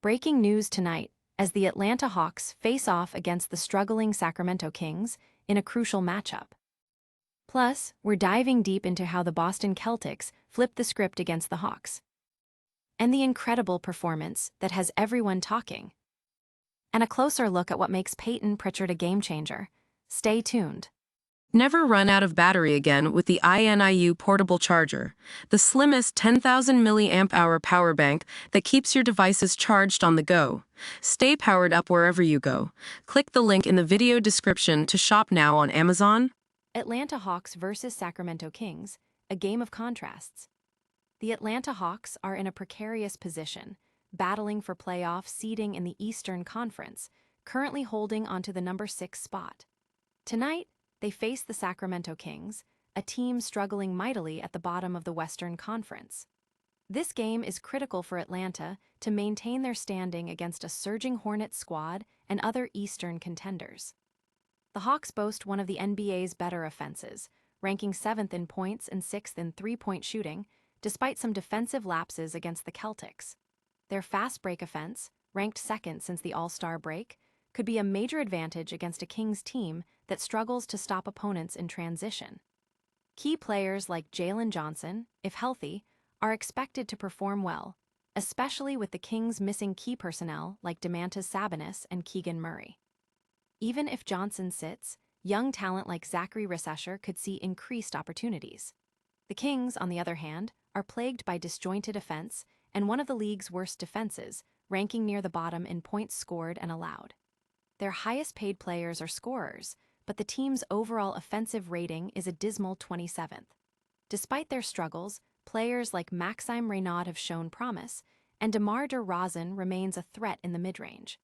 Breaking news tonight as the Atlanta Hawks face off against the struggling Sacramento Kings in a crucial matchup. Plus, we're diving deep into how the Boston Celtics flipped the script against the Hawks, and the incredible performance that has everyone talking. And a closer look at what makes Payton Pritchard a game-changer. Stay tuned. Never run out of battery again with the INIU portable charger, the slimmest 10,000 milliamp hour power bank that keeps your devices charged on the go. Stay powered up wherever you go. Click the link in the video description to shop now on Amazon. Atlanta Hawks versus Sacramento Kings, a game of contrasts. The Atlanta Hawks are in a precarious position, battling for playoff seeding in the Eastern Conference, currently holding onto the number 6 spot. Tonight, they face the Sacramento Kings, a team struggling mightily at the bottom of the Western Conference. This game is critical for Atlanta to maintain their standing against a surging Hornets squad and other Eastern contenders. The Hawks boast one of the NBA's better offenses, ranking 7th in points and 6th in three-point shooting, despite some defensive lapses against the Celtics. Their fast break offense, ranked 2nd since the All-Star break, could be a major advantage against a Kings team that struggles to stop opponents in transition. Key players like Jalen Johnson, if healthy, are expected to perform well, especially with the Kings missing key personnel like Domantas Sabonis and Keegan Murray. Even if Johnson sits, young talent like Zachary Rissesher could see increased opportunities. The Kings, on the other hand, are plagued by disjointed offense and one of the league's worst defenses, ranking near the bottom in points scored and allowed. Their highest-paid players are scorers, but the team's overall offensive rating is a dismal 27th. Despite their struggles, players like Maxime Reynaud have shown promise, and DeMar DeRozan remains a threat in the mid-range.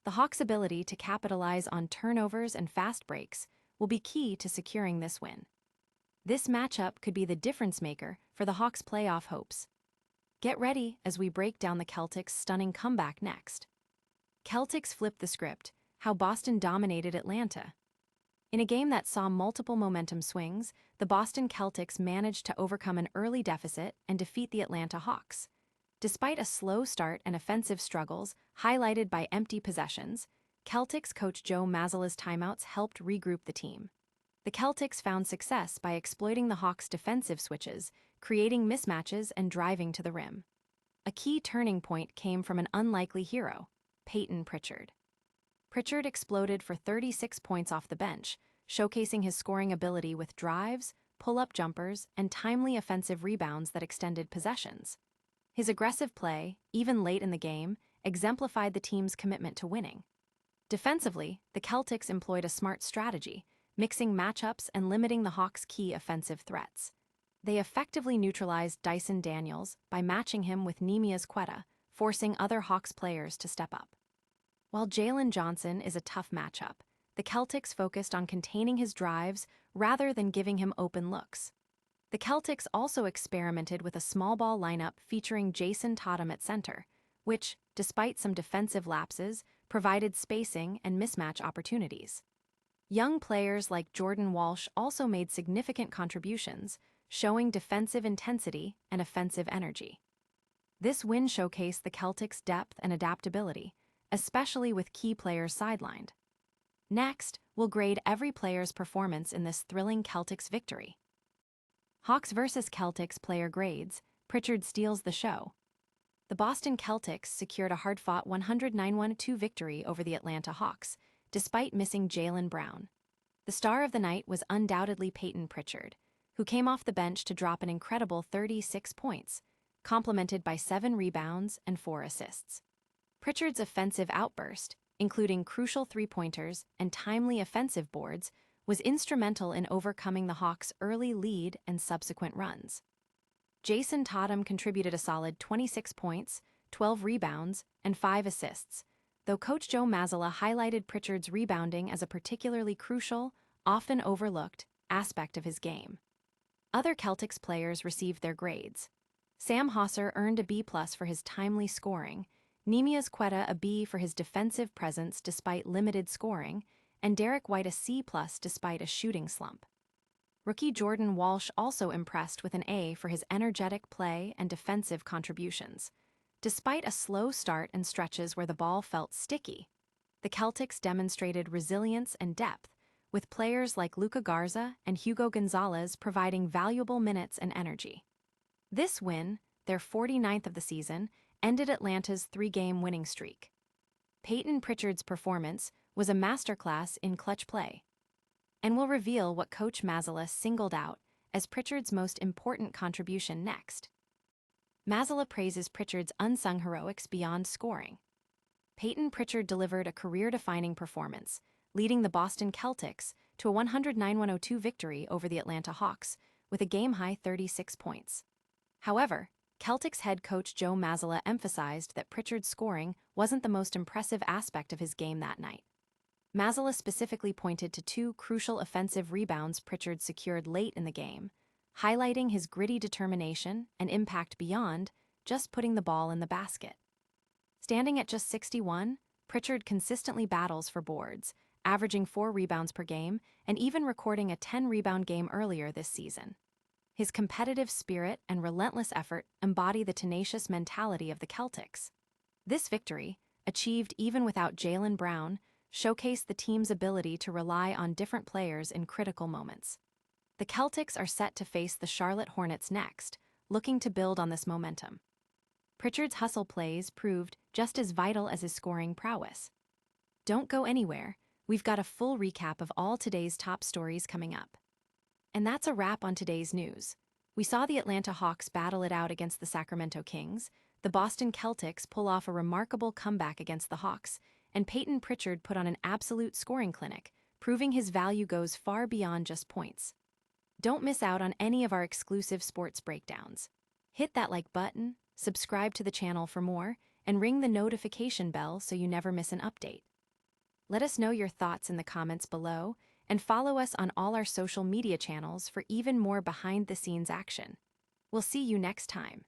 The Hawks' ability to capitalize on turnovers and fast breaks will be key to securing this win. This matchup could be the difference-maker for the Hawks' playoff hopes. Get ready as we break down the Celtics' stunning comeback next. Celtics flipped the script, how Boston dominated Atlanta. In a game that saw multiple momentum swings, the Boston Celtics managed to overcome an early deficit and defeat the Atlanta Hawks. Despite a slow start and offensive struggles highlighted by empty possessions, Celtics coach Joe Mazzulla's timeouts helped regroup the team. The Celtics found success by exploiting the Hawks' defensive switches, creating mismatches and driving to the rim. A key turning point came from an unlikely hero, Payton Pritchard. Pritchard exploded for 36 points off the bench, showcasing his scoring ability with drives, pull-up jumpers, and timely offensive rebounds that extended possessions. His aggressive play, even late in the game, exemplified the team's commitment to winning. Defensively, the Celtics employed a smart strategy, mixing matchups and limiting the Hawks' key offensive threats. They effectively neutralized Dyson Daniels by matching him with Neemias Queta, forcing other Hawks players to step up. While Jalen Johnson is a tough matchup, the Celtics focused on containing his drives rather than giving him open looks. The Celtics also experimented with a small ball lineup featuring Jason Tatum at center, which, despite some defensive lapses, provided spacing and mismatch opportunities. Young players like Jordan Walsh also made significant contributions, showing defensive intensity and offensive energy. This win showcased the Celtics' depth and adaptability, especially with key players sidelined. Next, we'll grade every player's performance in this thrilling Celtics victory. Hawks vs. Celtics player grades. Pritchard steals the show. The Boston Celtics secured a hard-fought 109-102 victory over the Atlanta Hawks, despite missing Jaylen Brown. The star of the night was undoubtedly Payton Pritchard, who came off the bench to drop an incredible 36 points, complemented by 7 rebounds and 4 assists. Pritchard's offensive outburst, including crucial three-pointers and timely offensive boards, was instrumental in overcoming the Hawks' early lead and subsequent runs. Jason Tatum contributed a solid 26 points, 12 rebounds, and 5 assists, though Coach Joe Mazzulla highlighted Pritchard's rebounding as a particularly crucial, often overlooked, aspect of his game. Other Celtics players received their grades. Sam Hauser earned a B+ for his timely scoring, Neemias Queta a B for his defensive presence despite limited scoring, and Derek White a C+ despite a shooting slump. Rookie Jordan Walsh also impressed with an A for his energetic play and defensive contributions. Despite a slow start and stretches where the ball felt sticky, the Celtics demonstrated resilience and depth, with players like Luka Garza and Hugo Gonzalez providing valuable minutes and energy. This win, their 49th of the season, ended Atlanta's three-game winning streak. Payton Pritchard's performance was a masterclass in clutch play, and will reveal what Coach Mazzulla singled out as Pritchard's most important contribution next. Mazzulla praises Pritchard's unsung heroics beyond scoring. Payton Pritchard delivered a career-defining performance, leading the Boston Celtics to a 109-102 victory over the Atlanta Hawks with a game-high 36 points. However, Celtics head coach Joe Mazzulla emphasized that Pritchard's scoring wasn't the most impressive aspect of his game that night. Mazzulla specifically pointed to two crucial offensive rebounds Pritchard secured late in the game, highlighting his gritty determination and impact beyond just putting the ball in the basket. Standing at just 61, Pritchard consistently battles for boards, averaging 4 rebounds per game and even recording a 10-rebound game earlier this season. His competitive spirit and relentless effort embody the tenacious mentality of the Celtics. This victory, achieved even without Jaylen Brown, showcased the team's ability to rely on different players in critical moments. The Celtics are set to face the Charlotte Hornets next, looking to build on this momentum. Pritchard's hustle plays proved just as vital as his scoring prowess. Don't go anywhere, we've got a full recap of all today's top stories coming up. And that's a wrap on today's news. We saw the Atlanta Hawks battle it out against the Sacramento Kings, the Boston Celtics pull off a remarkable comeback against the Hawks, and Payton Pritchard put on an absolute scoring clinic, proving his value goes far beyond just points. Don't miss out on any of our exclusive sports breakdowns. Hit that like button, subscribe to the channel for more, and ring the notification bell so you never miss an update. Let us know your thoughts in the comments below, and follow us on all our social media channels for even more behind-the-scenes action. We'll see you next time.